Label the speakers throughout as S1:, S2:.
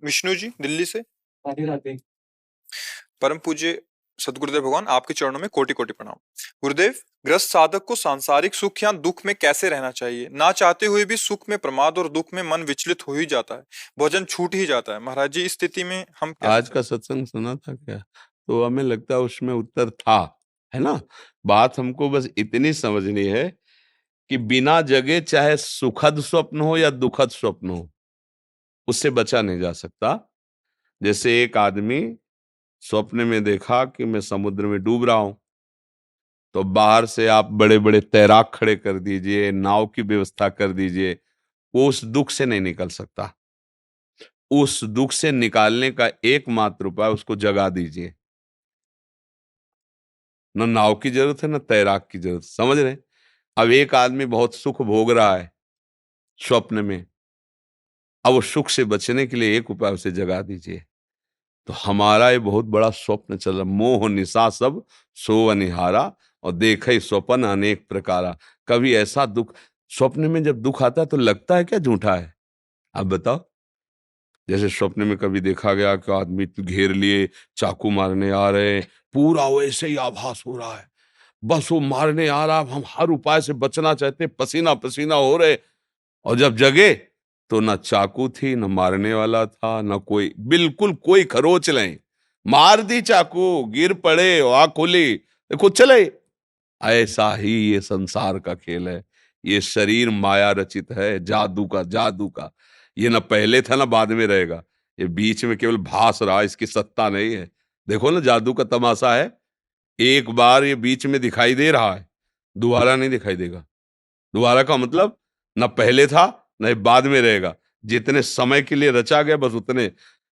S1: विष्णु जी दिल्ली से।
S2: राधे राधे।
S1: परम पूज्य सदगुरुदेव भगवान आपके चरणों में कोटि कोटि प्रणाम। गुरुदेव, ग्रस्त साधक को सांसारिक सुख या दुख में कैसे रहना चाहिए? ना चाहते हुए भी सुख में प्रमाद और दुख में मन विचलित हो ही जाता है, भोजन छूट ही जाता है। महाराज जी, इस स्थिति में हम कैसे
S2: आज का सत्संग सुना था क्या? तो हमें लगता है उसमें उत्तर था, है ना? बात हमको बस इतनी समझनी है कि बिना जगे चाहे सुखद स्वप्न हो या दुखद स्वप्न हो, उससे बचा नहीं जा सकता। जैसे एक आदमी स्वप्न में देखा कि मैं समुद्र में डूब रहा हूं, तो बाहर से आप बड़े बड़े तैराक खड़े कर दीजिए, नाव की व्यवस्था कर दीजिए, वो उस दुख से नहीं निकल सकता। उस दुख से निकालने का एकमात्र उपाय, उसको जगा दीजिए। न नाव की जरूरत है, न तैराक की जरूरत, समझ रहे हैं? अब एक आदमी बहुत सुख भोग रहा है स्वप्न में, अब वो सुख से बचने के लिए एक उपाय, उसे जगा दीजिए। तो हमारा ये बहुत बड़ा स्वप्न चल रहा, मोह निशा सब सो अनिहारा, और देखे स्वप्न अनेक प्रकारा। कभी ऐसा दुख, स्वप्न में जब दुख आता है तो लगता है क्या झूठा है? आप बताओ। जैसे स्वप्न में कभी देखा गया कि आदमी घेर लिए, चाकू मारने आ रहे हैं, पूरा वैसे ही आभास हो रहा है, बस वो मारने आ रहा, हम हर उपाय से बचना चाहते, पसीना पसीना हो रहे। और जब जगे तो ना चाकू थी, न मारने वाला था, न कोई, बिल्कुल कोई खरोच नहीं। मार दी चाकू, गिर पड़े, आँख खोली, कुछ चले। ऐसा ही ये संसार का खेल है। ये शरीर माया रचित है, जादू का, जादू का। ये ना पहले था ना बाद में रहेगा। ये बीच में केवल भास रहा, इसकी सत्ता नहीं है। देखो ना, जादू का तमाशा है। एक बार ये बीच में दिखाई दे रहा है, दोबारा नहीं दिखाई देगा। दोबारा का मतलब, न पहले था न बाद में रहेगा। जितने समय के लिए रचा गया, बस उतने।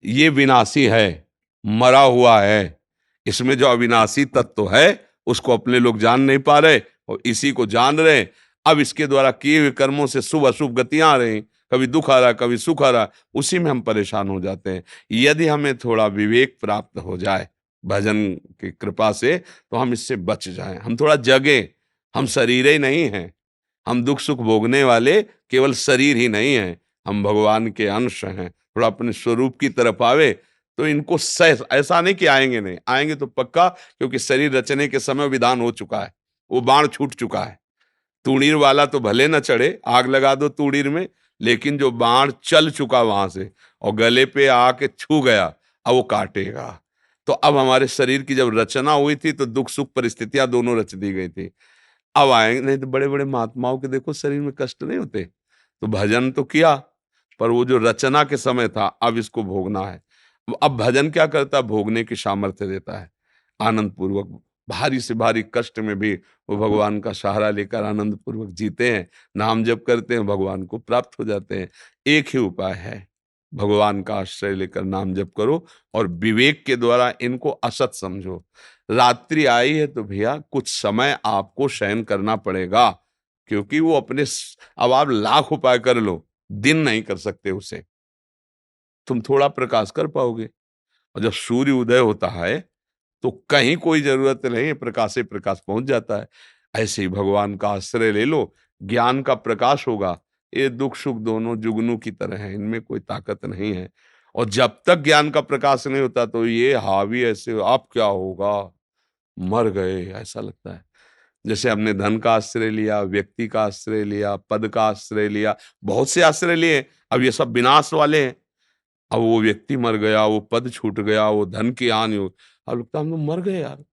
S2: ये विनाशी है, मरा हुआ है। इसमें जो अविनाशी तत्व है, उसको अपने लोग जान नहीं पा रहे, और इसी को जान रहे हैं। अब इसके द्वारा किए हुए कर्मों से शुभ अशुभ गतियां आ रही, कभी दुख आ रहा, कभी सुख आ रहा, उसी में हम परेशान हो जाते हैं। यदि हमें थोड़ा विवेक प्राप्त हो जाए भजन की कृपा से, तो हम इससे बच जाएं, हम थोड़ा जगें। हम शरीर ही नहीं हैं, हम दुख सुख भोगने वाले केवल शरीर ही नहीं हैं, हम भगवान के अंश हैं। थोड़ा अपने स्वरूप की तरफ आवे तो इनको सह, ऐसा नहीं कि आएंगे नहीं, आएंगे तो पक्का, क्योंकि शरीर रचने के समय विधान हो चुका है, वो बाण छूट चुका है। तूणीर वाला तो भले न चढ़े, आग लगा दो तूणीर में, लेकिन जो बाण चल चुका वहां से और गले पे आके छू गया, अब वो काटेगा। तो अब हमारे शरीर की जब रचना हुई थी तो दुख सुख परिस्थितियां दोनों रच दी गई थी। अब आएंगे नहीं तो बड़े बड़े महात्माओं के देखो शरीर में कष्ट नहीं होते, तो भजन तो किया, पर वो जो रचना के समय था, अब इसको भोगना है। अब भजन क्या करता है? भोगने की सामर्थ्य देता है, आनंद पूर्वक। भारी से भारी कष्ट में भी वो भगवान का सहारा लेकर आनंद पूर्वक जीते हैं, नाम जप करते हैं, भगवान को प्राप्त हो जाते हैं। एक ही उपाय है, भगवान का आश्रय लेकर नाम जप करो, और विवेक के द्वारा इनको असत समझो। रात्रि आई है तो भैया कुछ समय आपको शयन करना पड़ेगा, क्योंकि वो अपने अब आप लाख उपाय कर लो, दिन नहीं कर सकते उसे। तुम थोड़ा प्रकाश कर पाओगे, और जब सूर्य उदय होता है तो कहीं कोई जरूरत नहीं है, प्रकाश से प्रकाश पहुंच जाता है। ऐसे ही भगवान का आश्रय ले लो, ज्ञान का प्रकाश होगा। ये दुख सुख दोनों जुगनू की तरह हैं, इनमें कोई ताकत नहीं है। और जब तक ज्ञान का प्रकाश नहीं होता तो ये हावी ऐसे, अब क्या होगा, मर गए ऐसा लगता है। जैसे हमने धन का आश्रय लिया, व्यक्ति का आश्रय लिया, पद का आश्रय लिया, बहुत से आश्रय लिए, अब ये सब विनाश वाले हैं। अब वो व्यक्ति मर गया, वो पद छूट गया, वो धन की हानि हो, अब लगता है हम लोग मर गए यार।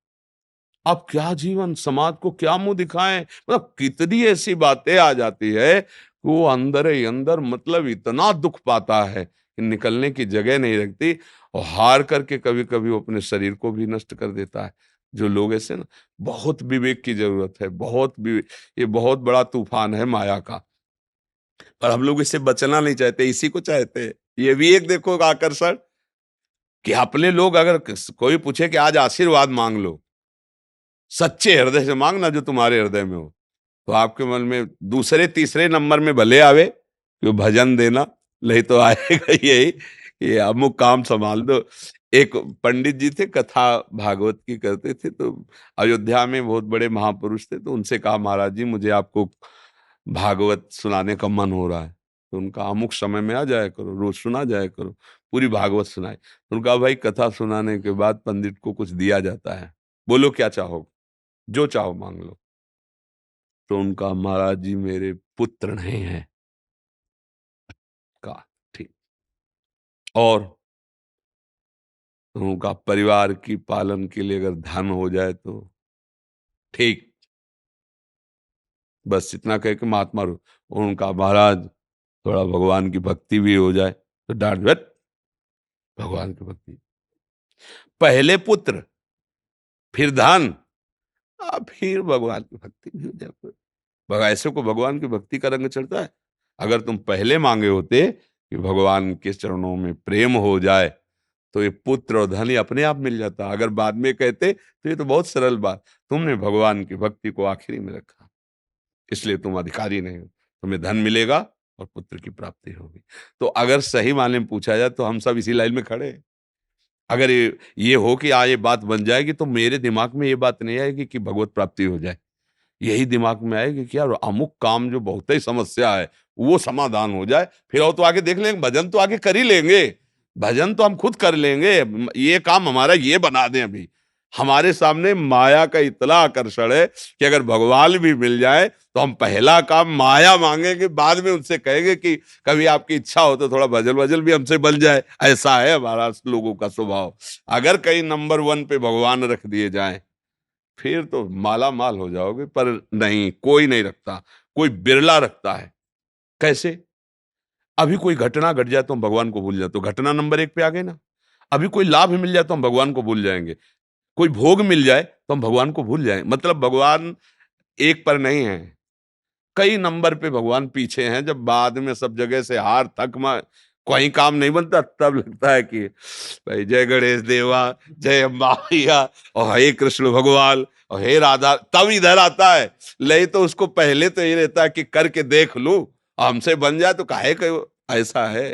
S2: अब क्या जीवन, समाज को क्या मुंह दिखाएं? मतलब कितनी ऐसी बातें आ जाती है कि वो अंदर ही अंदर, मतलब इतना दुख पाता है कि निकलने की जगह नहीं रखती, और हार करके कभी कभी वो अपने शरीर को भी नष्ट कर देता है। जो लोग ऐसे ना, बहुत विवेक की जरूरत है, बहुत विवेक। ये बहुत बड़ा तूफान है माया का, पर हम लोग इससे बचना नहीं चाहते, इसी को चाहते हैं। ये भी एक देखो आकर्षण, कि अपने लोग अगर कोई पूछे कि आज आशीर्वाद मांग लो, सच्चे हृदय से मांगना जो तुम्हारे हृदय में हो, तो आपके मन में दूसरे तीसरे नंबर में भले आवे कि वो भजन देना, नहीं तो आएगा यही, ये अमुक काम संभाल दो। एक पंडित जी थे, कथा भागवत की करते थे, तो अयोध्या में बहुत बड़े महापुरुष थे, तो उनसे कहा, महाराज जी मुझे आपको भागवत सुनाने का मन हो रहा है। तो उनका अमुक समय में आ जाया करो, रोज सुना जाया करो। पूरी भागवत सुनाई। उन्होंने कहा भाई कथा सुनाने के बाद पंडित को कुछ दिया जाता है, बोलो क्या चाहो, जो चाहो मांग लो। तो उनका महाराज जी मेरे पुत्र नहीं है। कहा ठीक। और उनका परिवार की पालन के लिए अगर धन हो जाए तो ठीक। बस इतना कह के महात्मा रू उनका महाराज थोड़ा भगवान की भक्ति भी हो जाए तो डांट बट भगवान की भक्ति, पहले पुत्र फिर धन, फिर भगवान की भक्ति भी हो जाए। ऐसे को भगवान की भक्ति का रंग चढ़ता है। अगर तुम पहले मांगे होते कि भगवान के चरणों में प्रेम हो जाए तो ये पुत्र और धन ही अपने आप मिल जाता। अगर बाद में कहते तो ये तो बहुत सरल बात, तुमने भगवान की भक्ति को आखिरी में रखा, इसलिए तुम अधिकारी नहीं हो। तुम्हें धन मिलेगा और पुत्र की प्राप्ति होगी। तो अगर सही मायने में पूछा जाए तो हम सब इसी लाइन में खड़े हैं। अगर ये हो कि ये बात बन जाएगी तो मेरे दिमाग में ये बात नहीं आएगी कि भगवत प्राप्ति हो जाए। यही दिमाग में आएगी कि यार अमुक काम जो बहुत ही समस्या है वो समाधान हो जाए, फिर और तो आगे देख लेंगे, भजन तो आगे कर ही लेंगे, भजन तो हम खुद कर लेंगे। ये काम हमारा ये बना दें। अभी हमारे सामने माया का इतना आकर्षण है कि अगर भगवान भी मिल जाए तो हम पहला काम माया मांगेंगे, बाद में उनसे कहेंगे कि कभी आपकी इच्छा हो तो थोड़ा भजन वजन भी हमसे बन जाए। ऐसा है हमारा लोगों का स्वभाव। अगर कहीं नंबर 1 पे भगवान रख दिए जाए फिर तो माला माल हो जाओगे। पर नहीं, कोई नहीं रखता, कोई बिरला रखता है। कैसे? अभी कोई घटना घट जाए तो हम भगवान को भूल जाए, तो घटना नंबर 1 पे आ गई ना। अभी कोई लाभ मिल जाए तो हम भगवान को भूल जाएंगे, कोई भोग मिल जाए तो हम भगवान को भूल जाएं। मतलब भगवान एक पर नहीं है, कई नंबर पे भगवान पीछे हैं। जब बाद में सब जगह से हार थक कोई काम नहीं बनता तब लगता है कि भाई जय गणेश देवा, जय अम्बा मैया और हे कृष्ण भगवान और हे राधा, तब इधर आता है। नहीं तो उसको पहले तो ये रहता है कि करके देख लूं, हमसे बन जाए तो काहे कि ऐसा है।